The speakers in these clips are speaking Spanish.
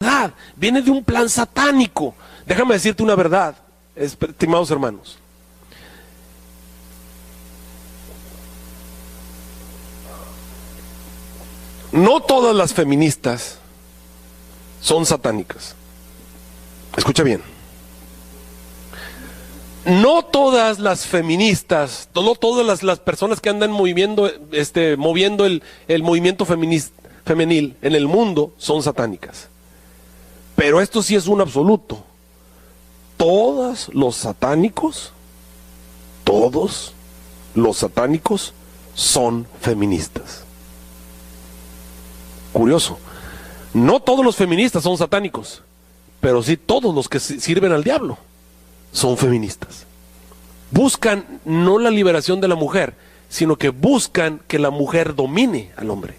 verdad, viene de un plan satánico. Déjame decirte una verdad, estimados hermanos. No todas las feministas son satánicas. Escucha bien. No todas las feministas, no todas las personas que andan moviendo el movimiento femenil en el mundo son satánicas. Pero esto sí es un absoluto. Todos los satánicos son feministas. Curioso. No todos los feministas son satánicos, pero sí todos los que sirven al diablo son feministas. Buscan no la liberación de la mujer, sino que buscan que la mujer domine al hombre.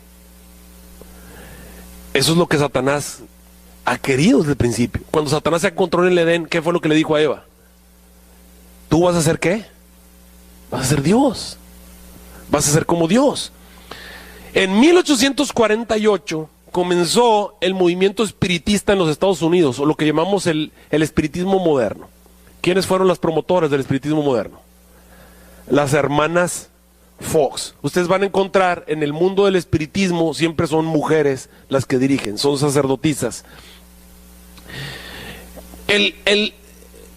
Eso es lo que Satanás ha querido desde el principio. Cuando Satanás se encontró en el Edén, ¿qué fue lo que le dijo a Eva? ¿Tú vas a ser qué? Vas a ser Dios. Vas a ser como Dios. En 1848 comenzó el movimiento espiritista en los Estados Unidos, o lo que llamamos el espiritismo moderno. ¿Quiénes fueron las promotoras del espiritismo moderno? Las hermanas Fox. Ustedes van a encontrar en el mundo del espiritismo, siempre son mujeres las que dirigen, son sacerdotisas.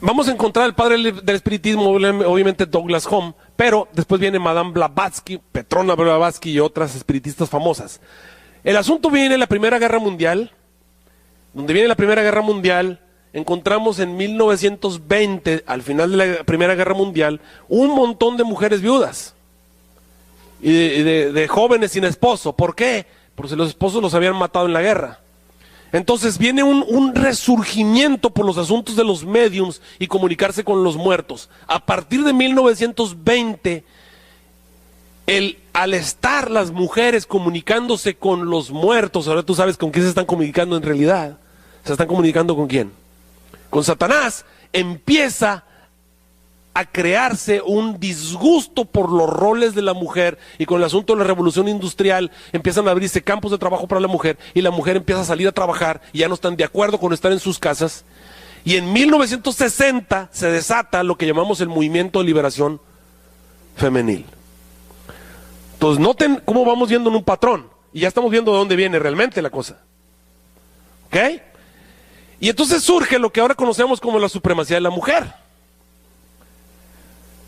Vamos a encontrar al padre del espiritismo, obviamente Douglas Home, pero después viene Madame Blavatsky, Petrona Blavatsky y otras espiritistas famosas. El asunto viene en la Primera Guerra Mundial. Donde viene la Primera Guerra Mundial, encontramos en 1920, al final de la Primera Guerra Mundial, un montón de mujeres viudas y de jóvenes sin esposo. ¿Por qué? Porque los esposos los habían matado en la guerra. Entonces viene un resurgimiento por los asuntos de los médiums y comunicarse con los muertos. A partir de 1920, al estar las mujeres comunicándose con los muertos, ahora tú sabes con quién se están comunicando en realidad. ¿Se están comunicando con quién? Con Satanás. Empieza a crearse un disgusto por los roles de la mujer, y con el asunto de la revolución industrial empiezan a abrirse campos de trabajo para la mujer, y la mujer empieza a salir a trabajar y ya no están de acuerdo con estar en sus casas. Y en 1960 se desata lo que llamamos el movimiento de liberación femenil. Entonces noten cómo vamos viendo en un patrón, y ya estamos viendo de dónde viene realmente la cosa. ¿Ok? Y entonces surge lo que ahora conocemos como la supremacía de la mujer,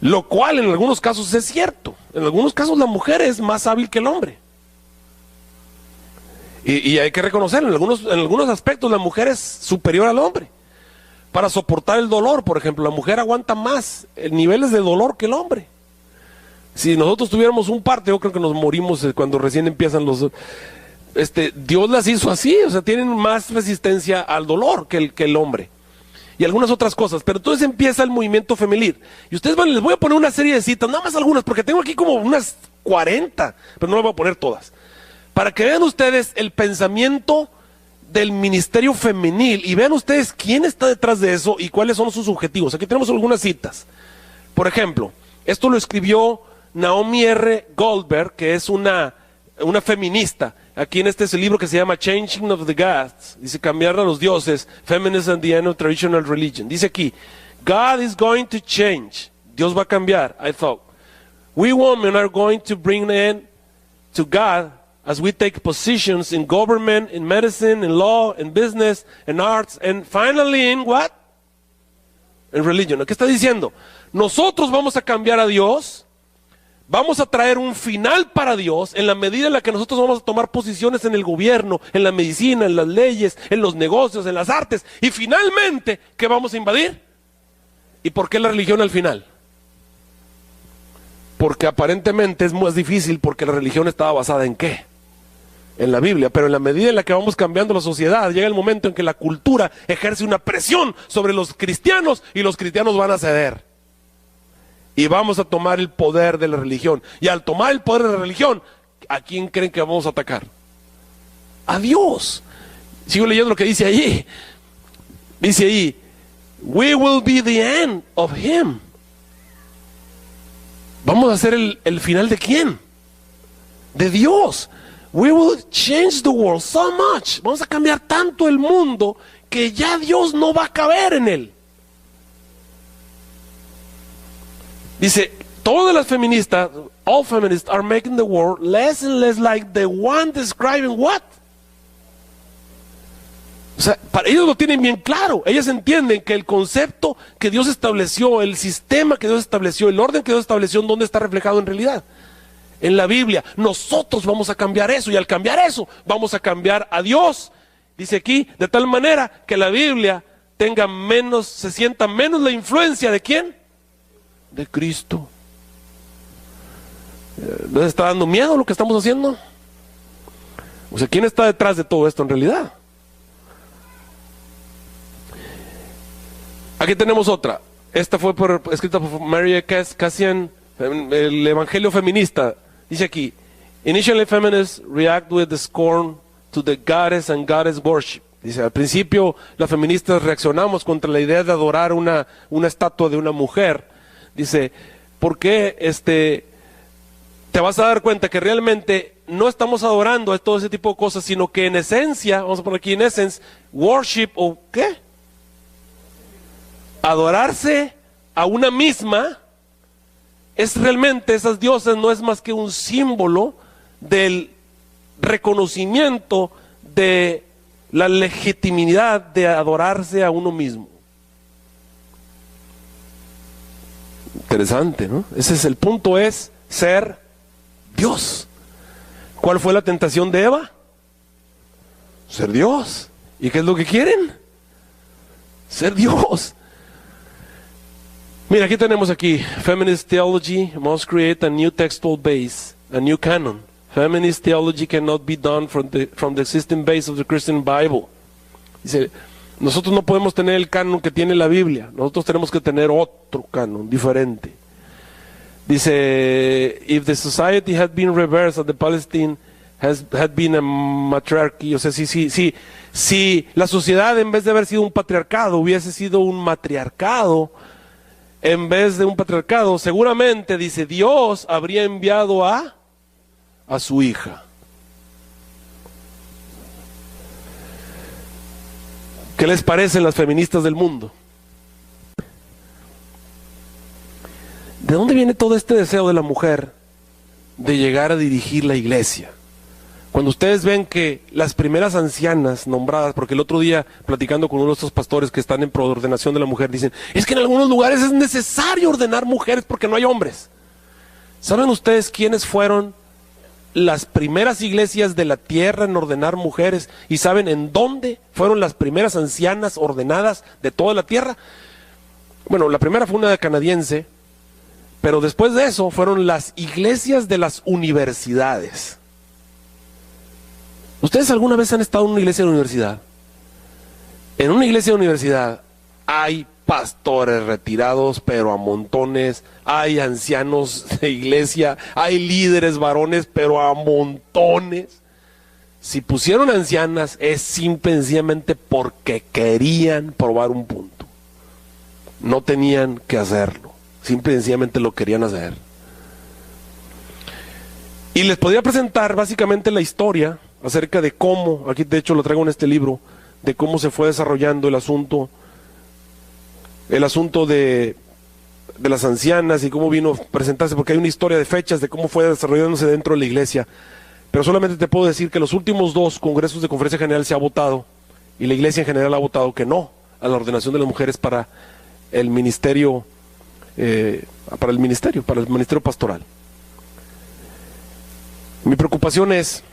lo cual en algunos casos es cierto. En algunos casos la mujer es más hábil que el hombre, y hay que reconocerlo. En algunos aspectos la mujer es superior al hombre. Para soportar el dolor, por ejemplo, la mujer aguanta más niveles de dolor que el hombre. Si nosotros tuviéramos un parto, yo creo que nos morimos cuando recién empiezan los... Dios las hizo así, o sea, tienen más resistencia al dolor que el hombre. Y algunas otras cosas, pero entonces empieza el movimiento femenil. Y ustedes les voy a poner una serie de citas, nada más algunas, porque tengo aquí como unas 40, pero no las voy a poner todas. Para que vean ustedes el pensamiento del ministerio femenil, y vean ustedes quién está detrás de eso y cuáles son sus objetivos. Aquí tenemos algunas citas. Por ejemplo, esto lo escribió Naomi R. Goldberg, que es una feminista. Aquí en es el libro que se llama Changing of the Gods. Dice cambiar a los dioses, Feminism and the End of Traditional Religion. Dice aquí, God is going to change. Dios va a cambiar, I thought. We women are going to bring an end to God as we take positions in government, in medicine, in law, in business, in arts, and finally in what? In religion. ¿Qué está diciendo? Nosotros vamos a cambiar a Dios. Vamos a traer un final para Dios en la medida en la que nosotros vamos a tomar posiciones en el gobierno, en la medicina, en las leyes, en los negocios, en las artes. Y finalmente, ¿qué vamos a invadir? ¿Y por qué la religión al final? Porque aparentemente es más difícil, porque la religión estaba basada en ¿qué? En la Biblia. Pero en la medida en la que vamos cambiando la sociedad, llega el momento en que la cultura ejerce una presión sobre los cristianos, y los cristianos van a ceder. Y vamos a tomar el poder de la religión. Y al tomar el poder de la religión, ¿a quién creen que vamos a atacar? A Dios. Sigo leyendo lo que dice allí. Dice ahí, we will be the end of him. ¿Vamos a hacer el final de quién? De Dios. We will change the world so much. Vamos a cambiar tanto el mundo que ya Dios no va a caber en él. Dice, todas las feministas, all feminists are making the world less and less like the one describing what? O sea, para ellos lo tienen bien claro. Ellas entienden que el concepto que Dios estableció, el sistema que Dios estableció, el orden que Dios estableció, ¿en dónde está reflejado en realidad? En la Biblia. Nosotros vamos a cambiar eso, y al cambiar eso, vamos a cambiar a Dios. Dice aquí, de tal manera que la Biblia tenga menos, se sienta menos la influencia ¿de quién? De Cristo. ¿No les está dando miedo lo que estamos haciendo? O sea, ¿quién está detrás de todo esto en realidad? Aquí tenemos otra. Esta fue escrita por Mary Cassian, el Evangelio Feminista. Dice aquí, initially feminists react with the scorn to the goddess and goddess worship. Dice, al principio las feministas reaccionamos contra la idea de adorar una estatua de una mujer. Dice, ¿por qué te vas a dar cuenta que realmente no estamos adorando a todo ese tipo de cosas, sino que en esencia, vamos a poner aquí en essence, worship o ¿qué? Adorarse a una misma es realmente, esas diosas no es más que un símbolo del reconocimiento de la legitimidad de adorarse a uno mismo. Interesante, ¿no? Ese es el punto, es ser Dios. ¿Cuál fue la tentación de Eva? Ser Dios. ¿Y qué es lo que quieren? Ser Dios. Mira, aquí tenemos aquí, Feminist theology must create a new textual base, a new canon. Feminist theology cannot be done from the existing base of the Christian Bible. Dice, nosotros no podemos tener el canon que tiene la Biblia, nosotros tenemos que tener otro canon, diferente. Dice, if the society had been reversed and the Palestine had been a matriarchy, o sea, si la sociedad en vez de haber sido un patriarcado, hubiese sido un matriarcado, en vez de un patriarcado, seguramente, dice, Dios habría enviado a su hija. ¿Qué les parecen las feministas del mundo? ¿De dónde viene todo este deseo de la mujer de llegar a dirigir la iglesia? Cuando ustedes ven que las primeras ancianas nombradas, porque el otro día platicando con uno de estos pastores que están en preordenación de la mujer, dicen, es que en algunos lugares es necesario ordenar mujeres porque no hay hombres. ¿Saben ustedes quiénes fueron las primeras iglesias de la tierra en ordenar mujeres? ¿Y saben en dónde fueron las primeras ancianas ordenadas de toda la tierra? Bueno, la primera fue una canadiense, pero después de eso fueron las iglesias de las universidades. ¿Ustedes alguna vez han estado en una iglesia de universidad? En una iglesia de universidad hay pastores retirados, pero a montones, hay ancianos de iglesia, hay líderes varones, pero a montones. Si pusieron ancianas es simplemente porque querían probar un punto. No tenían que hacerlo, simplemente lo querían hacer. Y les podría presentar básicamente la historia acerca de cómo, aquí de hecho lo traigo en este libro, de cómo se fue desarrollando el asunto de las ancianas y cómo vino a presentarse, porque hay una historia de fechas de cómo fue desarrollándose dentro de la iglesia. Pero solamente te puedo decir que los últimos 2 congresos de conferencia general se ha votado, y la iglesia en general ha votado que no a la ordenación de las mujeres para el ministerio, para el ministerio pastoral. Mi preocupación es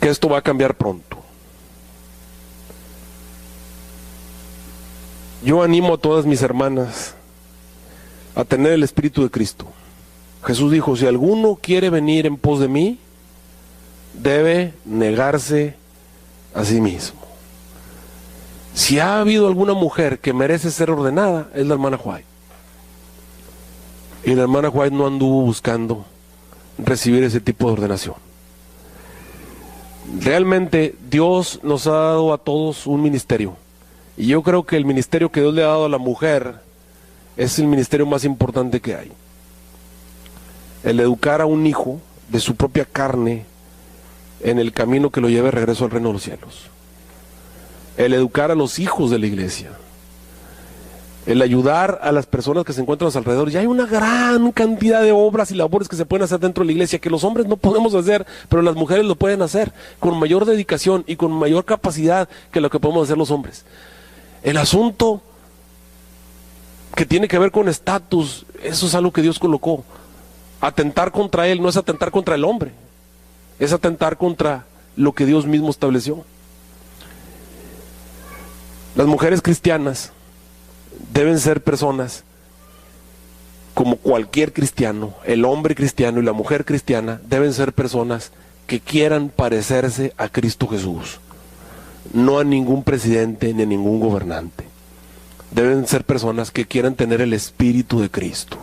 que esto va a cambiar pronto. Yo animo a todas mis hermanas a tener el Espíritu de Cristo. Jesús dijo, si alguno quiere venir en pos de mí, debe negarse a sí mismo. Si ha habido alguna mujer que merece ser ordenada, es la hermana White. Y la hermana White no anduvo buscando recibir ese tipo de ordenación. Realmente Dios nos ha dado a todos un ministerio, y yo creo que el ministerio que Dios le ha dado a la mujer es el ministerio más importante que hay. El educar a un hijo de su propia carne en el camino que lo lleve de regreso al reino de los cielos. El educar a los hijos de la iglesia, el ayudar a las personas que se encuentran a su alrededor. Ya hay una gran cantidad de obras y labores que se pueden hacer dentro de la iglesia que los hombres no podemos hacer, pero las mujeres lo pueden hacer con mayor dedicación y con mayor capacidad que lo que podemos hacer los hombres. El asunto que tiene que ver con estatus, eso es algo que Dios colocó. Atentar contra él no es atentar contra el hombre, es atentar contra lo que Dios mismo estableció. Las mujeres cristianas deben ser personas como cualquier cristiano. El hombre cristiano y la mujer cristiana deben ser personas que quieran parecerse a Cristo Jesús, no a ningún presidente ni a ningún gobernante. Deben ser personas que quieran tener el espíritu de Cristo.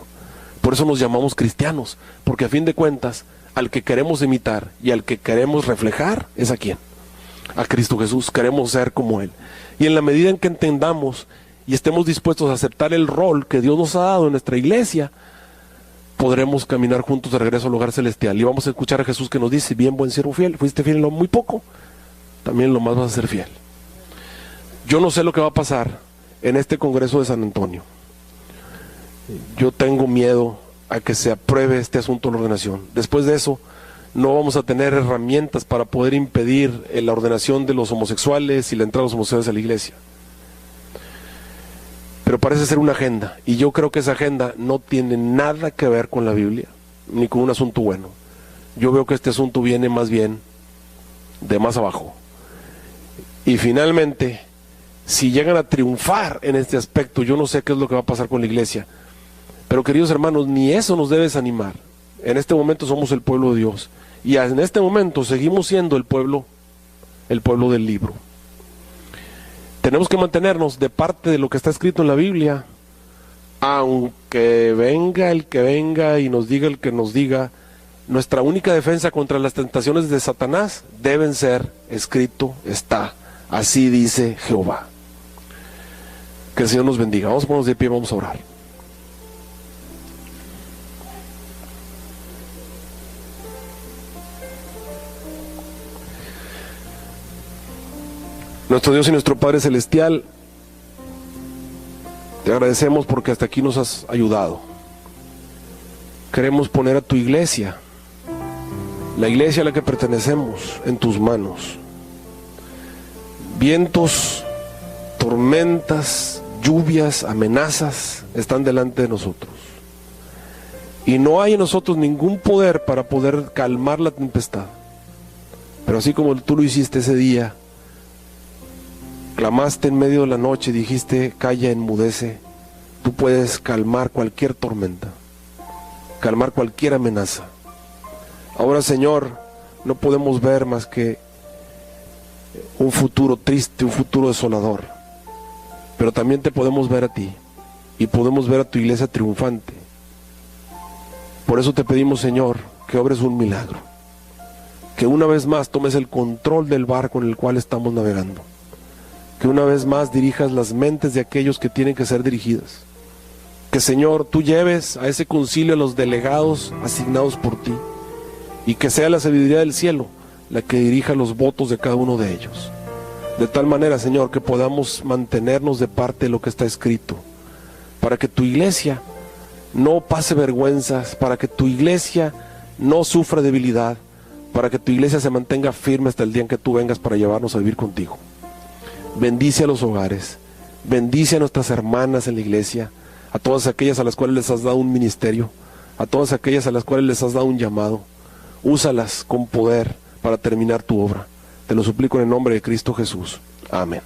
Por eso nos llamamos cristianos, porque a fin de cuentas al que queremos imitar y al que queremos reflejar es a quién, a Cristo Jesús. Queremos ser como Él, y en la medida en que entendamos y estemos dispuestos a aceptar el rol que Dios nos ha dado en nuestra iglesia, podremos caminar juntos de regreso al hogar celestial. Y vamos a escuchar a Jesús que nos dice: bien, buen siervo fiel, fuiste fiel en lo muy poco, también en lo más vas a ser fiel. Yo no sé lo que va a pasar en este Congreso de San Antonio. Yo tengo miedo a que se apruebe este asunto de la ordenación. Después de eso, no vamos a tener herramientas para poder impedir la ordenación de los homosexuales y la entrada de los homosexuales a la iglesia. Pero parece ser una agenda, y yo creo que esa agenda no tiene nada que ver con la Biblia, ni con un asunto bueno. Yo veo que este asunto viene más bien de más abajo. Y finalmente, si llegan a triunfar en este aspecto, yo no sé qué es lo que va a pasar con la iglesia. Pero queridos hermanos, ni eso nos debe desanimar. En este momento somos el pueblo de Dios, y en este momento seguimos siendo el pueblo del libro. Tenemos que mantenernos de parte de lo que está escrito en la Biblia, aunque venga el que venga y nos diga el que nos diga. Nuestra única defensa contra las tentaciones de Satanás deben ser: escrito está, así dice Jehová. Que el Señor nos bendiga. Vamos a ponernos de pie, vamos a orar. Nuestro Dios y nuestro Padre Celestial, te agradecemos porque hasta aquí nos has ayudado. Queremos poner a tu iglesia, la iglesia a la que pertenecemos, en tus manos. Vientos, tormentas, lluvias, amenazas están delante de nosotros. Y no hay en nosotros ningún poder para poder calmar la tempestad. Pero así como tú lo hiciste ese día, clamaste en medio de la noche y dijiste: calla, enmudece. Tú puedes calmar cualquier tormenta, calmar cualquier amenaza. Ahora, Señor, no podemos ver más que un futuro triste, un futuro desolador, pero también te podemos ver a ti, y podemos ver a tu iglesia triunfante. Por eso te pedimos, Señor, que obres un milagro, que una vez más tomes el control del barco en el cual estamos navegando, que una vez más dirijas las mentes de aquellos que tienen que ser dirigidas, que, Señor, tú lleves a ese concilio a los delegados asignados por ti, y que sea la sabiduría del cielo la que dirija los votos de cada uno de ellos, de tal manera, Señor, que podamos mantenernos de parte de lo que está escrito, para que tu iglesia no pase vergüenzas, para que tu iglesia no sufra debilidad, para que tu iglesia se mantenga firme hasta el día en que tú vengas para llevarnos a vivir contigo. Bendice a los hogares, bendice a nuestras hermanas en la iglesia, a todas aquellas a las cuales les has dado un ministerio, a todas aquellas a las cuales les has dado un llamado. Úsalas con poder para terminar tu obra. Te lo suplico en el nombre de Cristo Jesús. Amén.